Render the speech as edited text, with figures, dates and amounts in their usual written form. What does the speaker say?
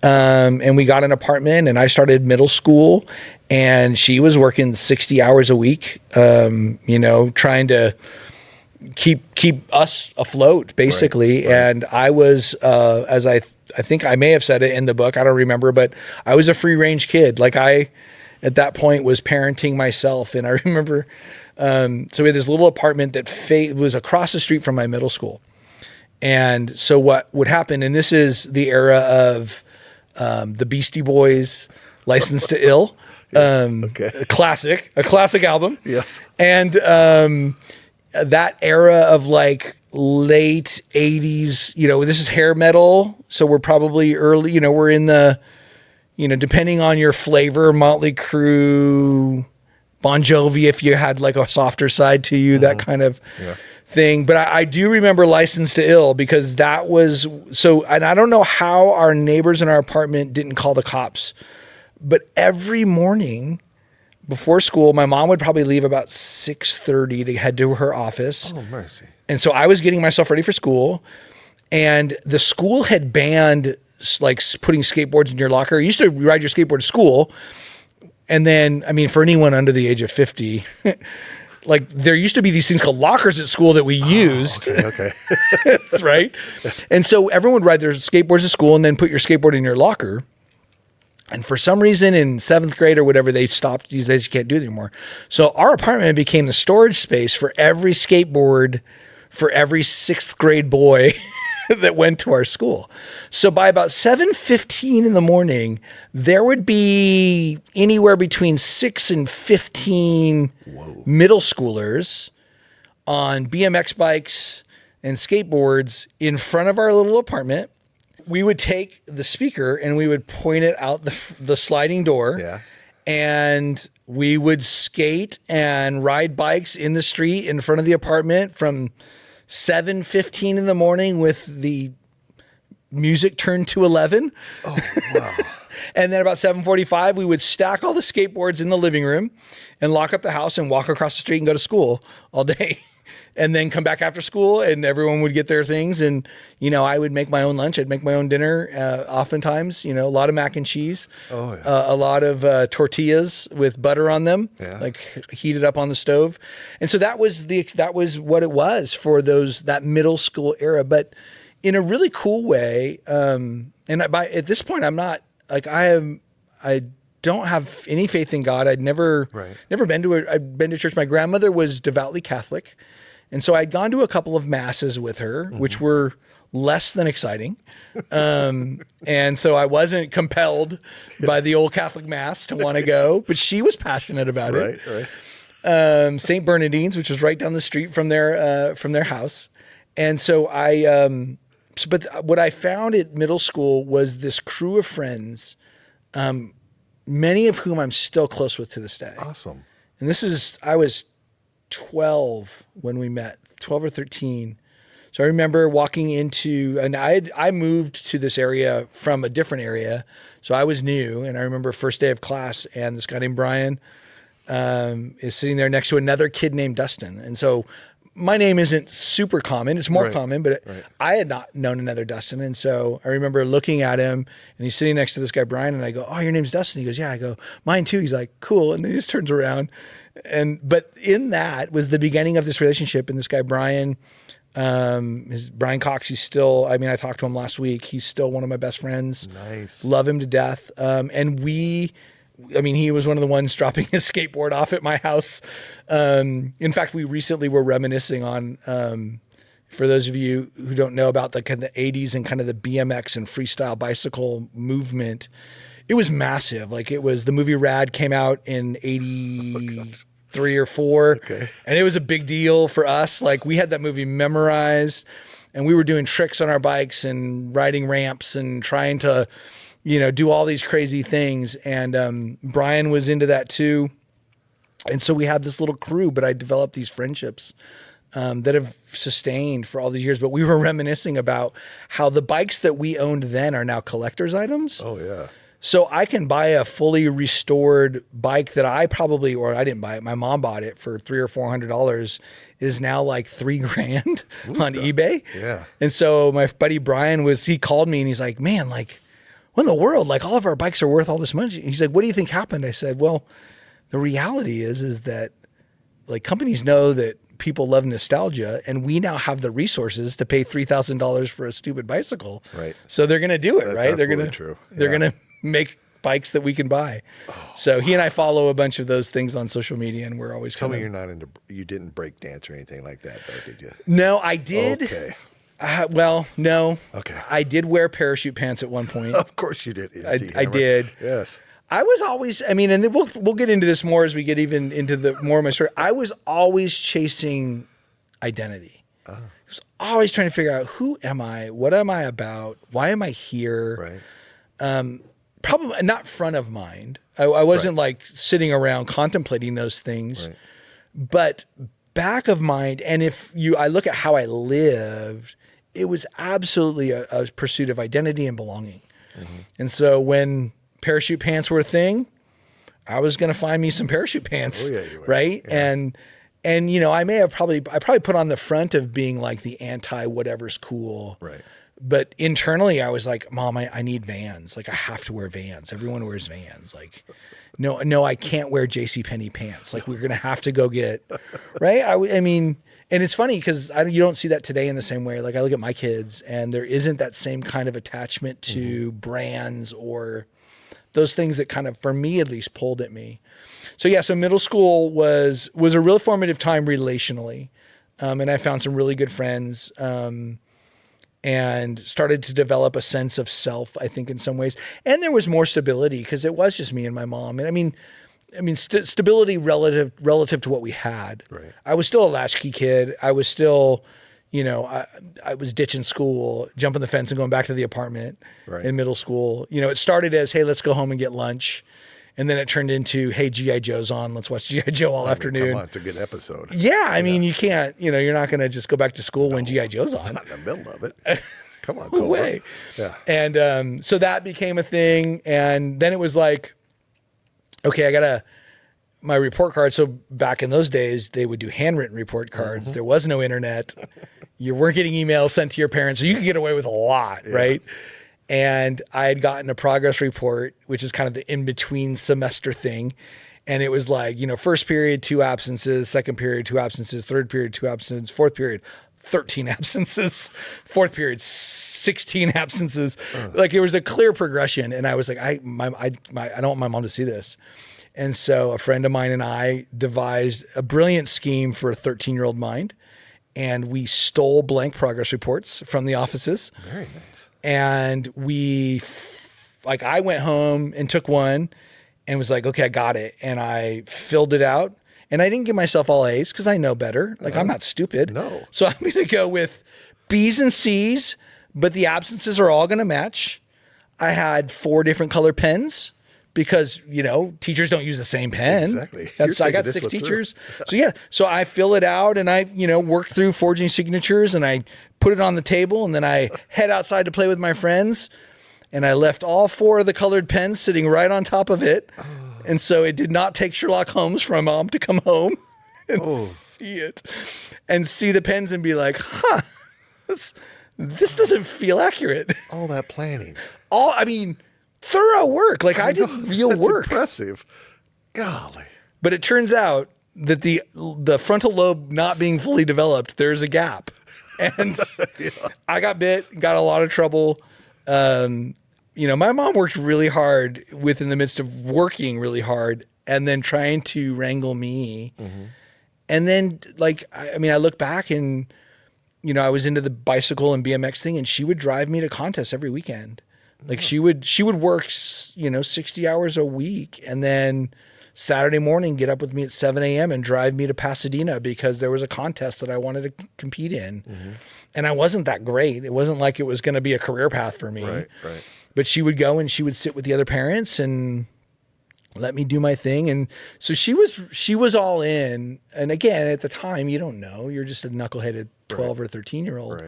And we got an apartment, and I started middle school, and she was working 60 hours a week, trying to keep us afloat, basically. Right. And I was, as I think I may have said it in the book, I don't remember, but I was a free range kid. Like I, at that point, was parenting myself. And I remember, so we had this little apartment that was across the street from my middle school. And so what would happen, and this is the era of the Beastie Boys, License to Ill, a classic album. Yes. And that era of like late 80s, this is hair metal. So we're probably early, we're in the, depending on your flavor, Motley Crue, Bon Jovi, if you had like a softer side to you, that kind of thing. But I do remember License to Ill because that was so, and I don't know how our neighbors in our apartment didn't call the cops, but every morning before school, my mom would probably leave about 6:30 to head to her office. Oh, mercy. And so I was getting myself ready for school, and the school had banned like putting skateboards in your locker. You used to ride your skateboard to school. And then, I mean, for anyone under the age of 50, like there used to be these things called lockers at school that we used. Okay. That's right. And so everyone would ride their skateboards to school and then put your skateboard in your locker. And for some reason in 7th grade or whatever, they stopped. These days you can't do it anymore. So our apartment became the storage space for every skateboard for every 6th grade boy that went to our school. So by about 7:15 in the morning, there would be anywhere between 6 and 15 middle schoolers on BMX bikes and skateboards in front of our little apartment. We would take the speaker and we would point it out the sliding door, and we would skate and ride bikes in the street in front of the apartment from 7:15 in the morning with the music turned to 11. Oh, wow. And then about 7:45, we would stack all the skateboards in the living room and lock up the house and walk across the street and go to school all day. And then come back after school and everyone would get their things. And, I would make my own lunch. I'd make my own dinner. Oftentimes, a lot of mac and cheese, a lot of tortillas with butter on them, like heated up on the stove. And so that was what it was for that middle school era, but in a really cool way. And at this point, I'm not like, I don't have any faith in God. I'd never been to church. My grandmother was devoutly Catholic. And so I'd gone to a couple of masses with her, which were less than exciting. And so I wasn't compelled by the old Catholic mass to want to go, but she was passionate about it. Right. St. Bernardine's, which was right down the street from their house. And so but what I found at middle school was this crew of friends, many of whom I'm still close with to this day. Awesome. And I was 12 when we met, 12 or 13. So I remember walking into, and I moved to this area from a different area. So I was new, and I remember first day of class, and this guy named Brian is sitting there next to another kid named Dustin. And so my name isn't super common. It's more common, but I had not known another Dustin. And so I remember looking at him, and he's sitting next to this guy, Brian, and I go, "Oh, your name's Dustin?" He goes, "Yeah." I go, "Mine too." He's like, "Cool." And then he just turns around. But in that was the beginning of this relationship. And this guy, Brian, Brian Cox, he's still, I talked to him last week. He's still one of my best friends. Nice. Love him to death. And he was one of the ones dropping his skateboard off at my house. In fact, we recently were reminiscing on, for those of you who don't know about the kind of the 80s and kind of the BMX and freestyle bicycle movement, it was massive. Like the movie Rad came out in 83 or 4. And it was a big deal for us. Like we had that movie memorized, and we were doing tricks on our bikes and riding ramps and trying to, do all these crazy things. And Brian was into that too. And so we had this little crew, but I developed these friendships that have sustained for all these years. But we were reminiscing about how the bikes that we owned then are now collector's items. Oh, yeah. So I can buy a fully restored bike that I didn't buy it. My mom bought it for $300 or $400, is now like $3,000 on eBay. Yeah. And so my buddy Brian he called me and he's like, "Man, like, what in the world? Like, all of our bikes are worth all this money. He's like, what do you think happened? I said, well, the reality is that like companies know that people love nostalgia, and we now have the resources to pay $3,000 for a stupid bicycle. Right. So they're going to do it, That's right? absolutely true. They're going to make bikes that we can buy. So he and I follow a bunch of those things on social media, and we're always Tell me you didn't break dance or anything like that, though, did you? No, I did. Okay. Well, no. Okay. I did wear parachute pants at one point. Of course you did. I did. Yes. I was always, I mean, and then we'll get into this more as we get even into the more of my story. I was always chasing identity. I was always trying to figure out, who am I? What am I about? Why am I here? Right. Probably not front of mind. I wasn't like sitting around contemplating those things, but back of mind. And I look at how I lived, it was absolutely a pursuit of identity and belonging. And so when parachute pants were a thing, I was going to find me some parachute pants. Oh, yeah, you were. Right. Yeah. And, you know, I probably put on the front of being like the anti whatever's cool. Right. But internally I was like, Mom, I need Vans. Like, I have to wear Vans. Everyone wears Vans. Like, no, I can't wear JCPenney pants. Like, we're going to have to go get, right. I mean, and it's funny because you don't see that today in the same way. Like, I look at my kids and there isn't that same kind of attachment to brands or those things that kind of, for me at least, pulled at me. So yeah, so middle school was a real formative time relationally. And I found some really good friends, and started to develop a sense of self, I think, in some ways. And there was more stability because it was just me and my mom. And I mean, stability relative to what we had. Right. I was still a latchkey kid. I was still, you know, I was ditching school, jumping the fence and going back to the apartment in middle school. You know, it started as, hey, let's go home and get lunch. And then it turned into, hey, G.I. Joe's on. Let's watch G.I. Joe all afternoon. Come on, it's a good episode. Yeah, I mean, you can't, you know, you're not going to just go back to school when G.I. Joe's on. Not in the middle of it. Come on, no way. Yeah. And so that became a thing. And then it was like, okay, I got my report card. So back in those days, they would do handwritten report cards. There was no internet. You weren't getting emails sent to your parents. So you could get away with a lot, right? And I had gotten a progress report, which is kind of the in-between semester thing. And it was like, you know, first period, 2 absences, second period, 2 absences, third period, 2 absences, fourth period, 13 absences, fourth period, 16 absences. Like, it was a clear progression. And I was like, I don't want my mom to see this. And so a friend of mine and I devised a brilliant scheme for a 13-year-old mind. And we stole blank progress reports from the offices. Very nice. And I went home and took one and was like, okay, I got it. And I filled it out, and I didn't give myself all A's because I know better. Like, I'm not stupid. No. So I'm going to go with B's and C's, but the absences are all going to match. I had 4 different color pens because, you know, teachers don't use the same pen. Exactly. I got 6 teachers. So yeah, so I fill it out and I, you know, work through forging signatures and I put it on the table, and then I head outside to play with my friends, and I left all 4 of the colored pens sitting right on top of it. And so it did not take Sherlock Holmes for my mom to come home and see it and see the pens and be like, huh, this doesn't feel accurate. All that planning. Thorough work. Like, I did real That's work. Impressive. Golly. But it turns out that the frontal lobe not being fully developed, there's a gap. And I got bit, got a lot of trouble. You know, my mom worked really hard within the midst of working really hard and then trying to wrangle me. And then, like, I look back and, you know, I was into the bicycle and BMX thing, and she would drive me to contests every weekend. Like, she would work, you know, 60 hours a week, and then Saturday morning get up with me at 7 a.m. and drive me to Pasadena because there was a contest that I wanted to compete in. And I wasn't that great. It wasn't like it was going to be a career path for me. Right. But she would go and she would sit with the other parents and let me do my thing. And so she was all in. And again, at the time, you don't know. You're just a knuckleheaded 12 or 13-year-old.